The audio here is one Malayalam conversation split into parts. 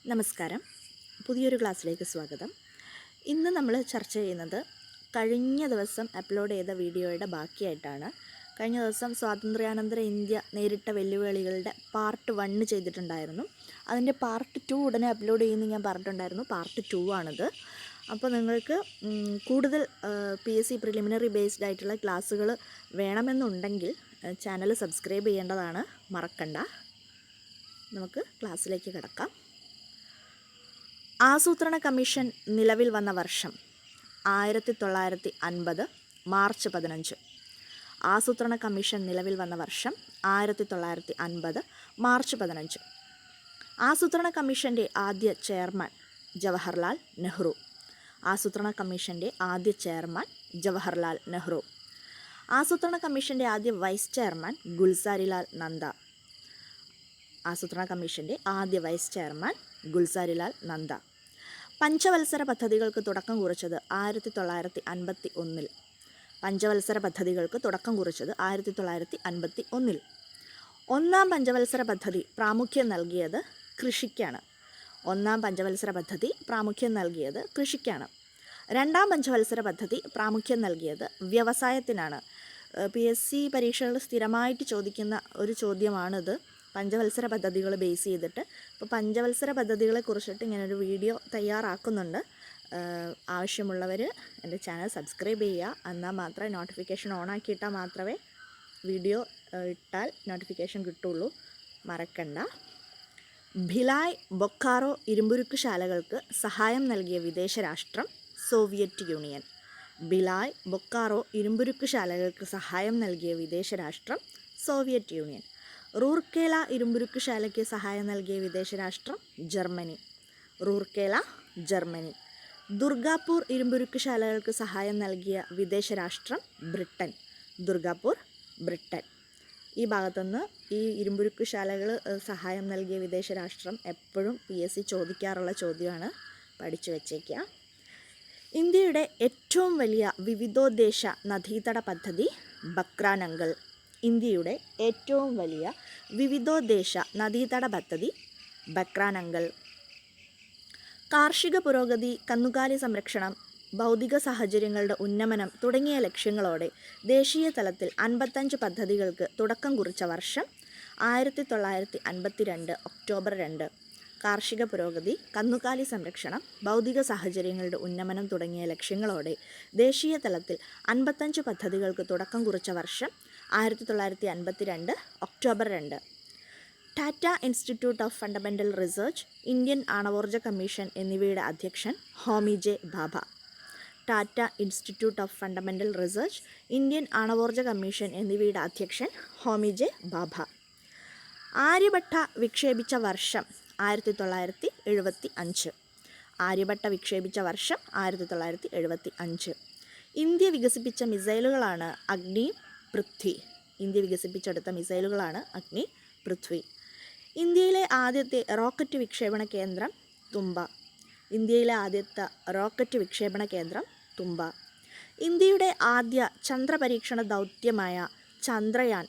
നമസ്കാരം. പുതിയൊരു ക്ലാസ്സിലേക്ക് സ്വാഗതം. ഇന്ന് നമ്മൾ ചർച്ച ചെയ്യുന്നത് കഴിഞ്ഞ ദിവസം അപ്ലോഡ് ചെയ്ത വീഡിയോയുടെ ബാക്കിയായിട്ടാണ്. കഴിഞ്ഞ ദിവസം സ്വാതന്ത്ര്യാനന്തര ഇന്ത്യ നേരിട്ട വെല്ലുവിളികളുടെ പാർട്ട് 1 ചെയ്തിട്ടുണ്ടായിരുന്നു. അതിൻ്റെ പാർട്ട് 2 ഉടനെ അപ്ലോഡ് ചെയ്യുമെന്ന് ഞാൻ പറഞ്ഞിട്ടുണ്ടായിരുന്നു. പാർട്ട് 2 ആണിത്. അപ്പോൾ നിങ്ങൾക്ക് കൂടുതൽ PSC പ്രിലിമിനറി ബേസ്ഡ് ആയിട്ടുള്ള ക്ലാസ്സുകൾ വേണമെന്നുണ്ടെങ്കിൽ ചാനൽ സബ്സ്ക്രൈബ് ചെയ്യേണ്ടതാണ്, മറക്കണ്ട. നമുക്ക് ക്ലാസ്സിലേക്ക് കിടക്കാം. ആസൂത്രണ കമ്മീഷൻ നിലവിൽ വന്ന വർഷം 1950 മാർച്ച് 15. ആസൂത്രണ കമ്മീഷൻ നിലവിൽ വന്ന വർഷം 1950 മാർച്ച് 15. ആസൂത്രണ കമ്മീഷൻ്റെ ആദ്യ ചെയർമാൻ ജവഹർലാൽ നെഹ്റു. ആസൂത്രണ കമ്മീഷൻ്റെ ആദ്യ ചെയർമാൻ ജവഹർലാൽ നെഹ്റു. ആസൂത്രണ കമ്മീഷൻ്റെ ആദ്യ വൈസ് ചെയർമാൻ ഗുൽസാരിലാൽ നന്ദ. ആസൂത്രണ കമ്മീഷൻ്റെ ആദ്യ വൈസ് ചെയർമാൻ ഗുൽസാരിലാൽ നന്ദ. പഞ്ചവത്സര പദ്ധതികൾക്ക് തുടക്കം കുറിച്ചത് 1951. പഞ്ചവത്സര പദ്ധതികൾക്ക് തുടക്കം കുറിച്ചത് 1951. ഒന്നാം പഞ്ചവത്സര പദ്ധതി പ്രാമുഖ്യം നൽകിയത് കൃഷിക്കാണ്. ഒന്നാം പഞ്ചവത്സര പദ്ധതി പ്രാമുഖ്യം നൽകിയത് കൃഷിക്കാണ്. രണ്ടാം പഞ്ചവത്സര പദ്ധതി പ്രാമുഖ്യം നൽകിയത് വ്യവസായത്തിനാണ്. PSC പരീക്ഷകൾ സ്ഥിരമായിട്ട് ചോദിക്കുന്ന ഒരു ചോദ്യമാണിത്, പഞ്ചവത്സര പദ്ധതികൾ ബേസ് ചെയ്തിട്ട്. അപ്പോൾ പഞ്ചവത്സര പദ്ധതികളെ കുറിച്ചിട്ട് ഇങ്ങനൊരു വീഡിയോ തയ്യാറാക്കുന്നുണ്ട്. ആവശ്യമുള്ളവർ എൻ്റെ ചാനൽ സബ്സ്ക്രൈബ് ചെയ്യുക. എന്നാൽ മാത്രമേ നോട്ടിഫിക്കേഷൻ ഓണാക്കിയിട്ടാൽ മാത്രമേ വീഡിയോ ഇട്ടാൽ നോട്ടിഫിക്കേഷൻ കിട്ടുള്ളൂ, മറക്കണ്ട. ഭിലായ് ബൊക്കാറോ ഇരുമ്പുരുക്ക് ശാലകൾക്ക് സഹായം നൽകിയ വിദേശ രാഷ്ട്രം സോവിയറ്റ് യൂണിയൻ. ഭിലായ് ബൊക്കാറോ ഇരുമ്പുരുക്ക് ശാലകൾക്ക് സഹായം നൽകിയ വിദേശ രാഷ്ട്രം സോവിയറ്റ് യൂണിയൻ. റൂർക്കേല ഇരുമ്പുരുക്ക് ശാലയ്ക്ക് സഹായം നൽകിയ വിദേശ രാഷ്ട്രം ജർമ്മനി. റൂർക്കേല ജർമ്മനി. ദുർഗാപൂർ ഇരുമ്പുരുക്ക് ശാലകൾക്ക് സഹായം നൽകിയ വിദേശ രാഷ്ട്രം ബ്രിട്ടൻ. ദുർഗാപൂർ ബ്രിട്ടൻ. ഈ ഭാഗത്തുനിന്ന് ഈ ഇരുമ്പുരുക്ക് ശാലകൾ സഹായം നൽകിയ വിദേശ രാഷ്ട്രം എപ്പോഴും PSC ചോദിക്കാറുള്ള ചോദ്യമാണ്, പഠിച്ചു വച്ചേക്കുക. ഇന്ത്യയുടെ ഏറ്റവും വലിയ വിവിധോദ്ദേശ നദീതട പദ്ധതി ബക്രാനങ്കൽ. ഇന്ത്യയുടെ ഏറ്റവും വലിയ വിവിധോദ്ദേശ നദീതട പദ്ധതി ബക്രാനങ്കൽ. കാർഷിക പുരോഗതി, കന്നുകാലി സംരക്ഷണം, ഭൗതിക സാഹചര്യങ്ങളുടെ ഉന്നമനം തുടങ്ങിയ ലക്ഷ്യങ്ങളോടെ ദേശീയ തലത്തിൽ 55 പദ്ധതികൾക്ക് തുടക്കം കുറിച്ച വർഷം 1952 ഒക്ടോബർ 2. കാർഷിക പുരോഗതി, കന്നുകാലി സംരക്ഷണം, ഭൗതിക സാഹചര്യങ്ങളുടെ ഉന്നമനം തുടങ്ങിയ ലക്ഷ്യങ്ങളോടെ ദേശീയ തലത്തിൽ 55 പദ്ധതികൾക്ക് തുടക്കം കുറിച്ച വർഷം 1952 October 2. Tata institute of fundamental research, Indian ആണവോർജ കമ്മീഷൻ എന്നിവയുടെ അധ്യക്ഷൻ Homi J Bhabha. Tata institute of fundamental research, Indian ആണവോർജ കമ്മീഷൻ എന്നിവയുടെ അധ്യക്ഷൻ ഹോമി ജെ ഭാഭ. ആര്യഭട്ട വിക്ഷേപിച്ച വർഷം 1975. ആര്യഭട്ട വിക്ഷേപിച്ച വർഷം 1975. ഇന്ത്യ വികസിപ്പിച്ച മിസൈലുകളാണ് അഗ്നി, പൃഥ്വി. ഇന്ത്യ വികസിപ്പിച്ചെടുത്ത മിസൈലുകളാണ് അഗ്നി, പൃഥ്വി. ഇന്ത്യയിലെ ആദ്യത്തെ റോക്കറ്റ് വിക്ഷേപണ കേന്ദ്രം തുമ്പ. ഇന്ത്യയിലെ ആദ്യത്തെ റോക്കറ്റ് വിക്ഷേപണ കേന്ദ്രം തുമ്പ. ഇന്ത്യയുടെ ആദ്യ ചന്ദ്രപരീക്ഷണ ദൗത്യമായ ചന്ദ്രയാൻ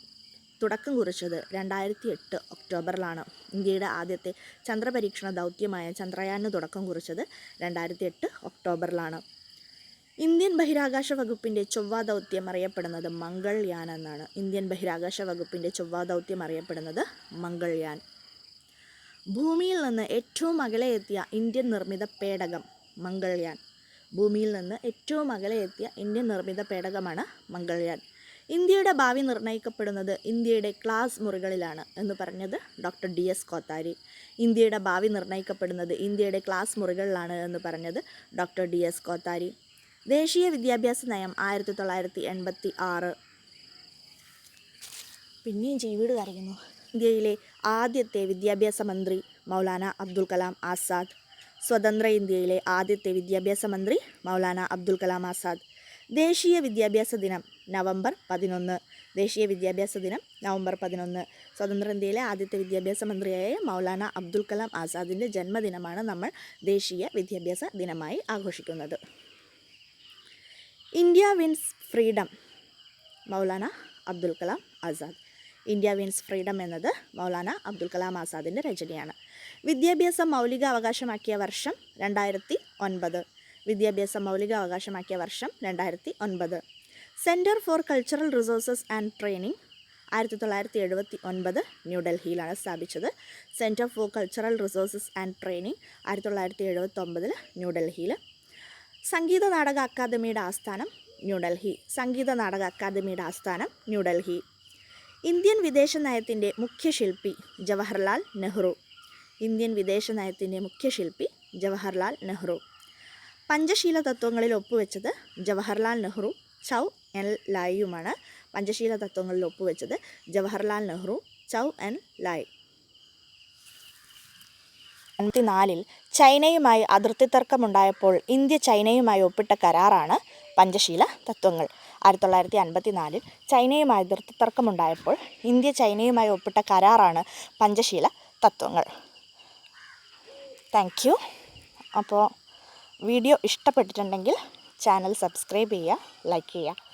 തുടക്കം കുറിച്ചത് 2008 ഒക്ടോബറിലാണ്. ഇന്ത്യയുടെ ആദ്യത്തെ ചന്ദ്രപരീക്ഷണ ദൗത്യമായ ചന്ദ്രയാന് തുടക്കം കുറിച്ചത് 2008 ഒക്ടോബറിലാണ്. ഇന്ത്യൻ ബഹിരാകാശ വകുപ്പിൻ്റെ ചൊവ്വാ ദൗത്യം അറിയപ്പെടുന്നത് മംഗൾയാൻ എന്നാണ്. ഇന്ത്യൻ ബഹിരാകാശ വകുപ്പിൻ്റെ ചൊവ്വാ ദൗത്യം അറിയപ്പെടുന്നത് മംഗൾയാൻ. ഭൂമിയിൽ നിന്ന് ഏറ്റവും അകലെ എത്തിയ ഇന്ത്യൻ നിർമ്മിത പേടകം മംഗൾയാൻ. ഭൂമിയിൽ നിന്ന് ഏറ്റവും അകലെ എത്തിയ ഇന്ത്യൻ നിർമ്മിത പേടകമാണ് മംഗൾയാൻ. ഇന്ത്യയുടെ ഭാവി നിർണ്ണയിക്കപ്പെടുന്നത് ഇന്ത്യയുടെ ക്ലാസ് മുറികളിലാണ് എന്ന് പറഞ്ഞത് ഡോക്ടർ DS കോത്താരി. ഇന്ത്യയുടെ ഭാവി നിർണ്ണയിക്കപ്പെടുന്നത് ഇന്ത്യയുടെ ക്ലാസ് മുറികളിലാണ് എന്ന് പറഞ്ഞത് ഡോക്ടർ DS കോത്താരി. ദേശീയ വിദ്യാഭ്യാസ നയം 1986. പിന്നെയും ജീവിട് കരയുന്നു. ഇന്ത്യയിലെ ആദ്യത്തെ വിദ്യാഭ്യാസ മന്ത്രി മൗലാന അബ്ദുൽ കലാം ആസാദ്. സ്വതന്ത്ര ഇന്ത്യയിലെ ആദ്യത്തെ വിദ്യാഭ്യാസ മന്ത്രി മൗലാന അബ്ദുൽ കലാം ആസാദ്. ദേശീയ വിദ്യാഭ്യാസ ദിനം നവംബർ 11. ദേശീയ വിദ്യാഭ്യാസ ദിനം നവംബർ 11. സ്വതന്ത്ര ഇന്ത്യയിലെ ആദ്യത്തെ വിദ്യാഭ്യാസ മന്ത്രിയായ മൗലാന അബ്ദുൽ കലാം ആസാദിൻ്റെ ജന്മദിനമാണ് നമ്മൾ ദേശീയ വിദ്യാഭ്യാസ ദിനമായി ആഘോഷിക്കുന്നത്. India wins freedom Maulana Abdul Kalam Azad. India wins freedom എന്നത് മൗലാന അബ്ദുൽ കലാം ആസാദിൻ്റെ രചനയാണ്. വിദ്യാഭ്യാസം മൗലികാവകാശമാക്കിയ വർഷം 2009. വിദ്യാഭ്യാസം മൗലികാവകാശമാക്കിയ വർഷം 2009. Centre for cultural resources and training 1979 ന്യൂഡൽഹിയിലാണ് സ്ഥാപിച്ചത്. Centre for cultural resources and training 1979 ന്യൂഡൽഹിയിൽ. സംഗീത നാടക അക്കാദമിയുടെ ആസ്ഥാനം ന്യൂഡൽഹി. സംഗീത നാടക അക്കാദമിയുടെ ആസ്ഥാനം ന്യൂഡൽഹി. ഇന്ത്യൻ വിദേശ നയത്തിൻ്റെ മുഖ്യശില്പി ജവഹർലാൽ നെഹ്റു. ഇന്ത്യൻ വിദേശ നയത്തിൻ്റെ മുഖ്യശില്പി ജവഹർലാൽ നെഹ്റു. പഞ്ചശീല തത്വങ്ങളിൽ ഒപ്പുവെച്ചത് ജവഹർലാൽ നെഹ്റു ചൗ എൻ ലായിയുമാണ്. പഞ്ചശീല തത്വങ്ങളിൽ ഒപ്പുവെച്ചത് ജവഹർലാൽ നെഹ്റു ചൗ എൻ ലായ്. 1954 ചൈനയുമായി അതിർത്തി തർക്കമുണ്ടായപ്പോൾ ഇന്ത്യ ചൈനയുമായി ഒപ്പിട്ട കരാറാണ് പഞ്ചശീല തത്വങ്ങൾ. 1954 ചൈനയുമായി അതിർത്തി തർക്കമുണ്ടായപ്പോൾ ഇന്ത്യ ചൈനയുമായി ഒപ്പിട്ട കരാറാണ് പഞ്ചശീല തത്വങ്ങൾ. Thank you. അപ്പോൾ വീഡിയോ ഇഷ്ടപ്പെട്ടിട്ടുണ്ടെങ്കിൽ ചാനൽ സബ്സ്ക്രൈബ് ചെയ്യുക, ലൈക്ക് ചെയ്യുക.